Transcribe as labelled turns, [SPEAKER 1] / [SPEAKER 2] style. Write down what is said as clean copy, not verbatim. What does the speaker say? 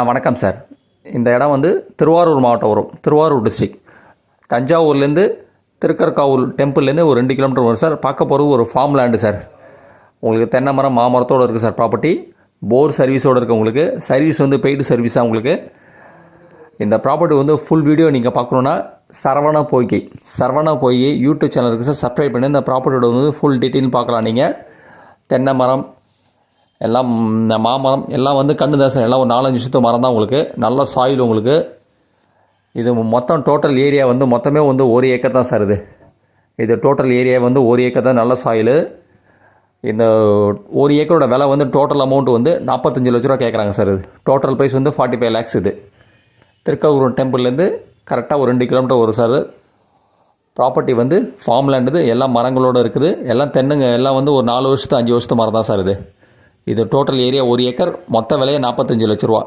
[SPEAKER 1] வணக்கம் சார். இந்த இடம் வந்து திருவாரூர் மாவட்டம் வரும். திருவாரூர் டிஸ்ட்ரிக். தஞ்சாவூர்லேருந்து திருக்கற்காவூர் டெம்பிள்லேருந்து ஒரு 2 கிலோமீட்டர் வரும் சார். பார்க்க போகிறது ஒரு ஃபார்ம் லேண்டு சார். உங்களுக்கு தென்னை மரம் மாமரத்தோடு இருக்குது சார். ப்ராப்பர்ட்டி போர் சர்வீஸோடு இருக்குது. உங்களுக்கு சர்வீஸ் வந்து பெய்டு சர்வீஸாக உங்களுக்கு. இந்த ப்ராப்பர்ட்டி வந்து ஃபுல் வீடியோ நீங்கள் பார்க்கணுன்னா சரவணா பொய்கை யூடியூப் சேனல் இருக்குது சார். சப்ஸ்கிரைப் பண்ணி இந்த ப்ராப்பர்ட்டியோட வந்து ஃபுல் டீட்டெயில் பார்க்கலாம். நீங்கள் தென்னை மரம் எல்லாம் இந்த மாமரம் எல்லாம் வந்து கண்ணு தான் சார். எல்லாம் ஒரு 4-5 வருஷத்து மரம் தான் உங்களுக்கு. நல்ல சாயில் உங்களுக்கு. இது மொத்தம் டோட்டல் ஏரியா வந்து மொத்தமே வந்து 1 ஏக்கர் தான் சார். இது டோட்டல் ஏரியா வந்து 1 ஏக்கர் தான். நல்ல சாயில். இந்த 1 ஏக்கரோட விலை வந்து டோட்டல் அமௌண்ட் வந்து 45 லட்ச ரூபா கேட்குறாங்க சார். இது டோட்டல் ப்ரைஸ் வந்து 45 lakhs. இது திருக்கவுரூர் டெம்பிள்லேருந்து கரெக்டாக ஒரு 2 கிலோமீட்டர் வரும் சார். ப்ராப்பர்ட்டி வந்து ஃபார்ம் லேண்டு. எல்லாம் மரங்களோடு இருக்குது. எல்லாம் தென்னுங்க. எல்லாம் வந்து ஒரு 4 வருஷத்து 5 வருஷத்து மரம் தான் சார். இது டோட்டல் ஏரியா 1 ஏக்கர். மொத்த விலையை 45 லட்ச ரூபா.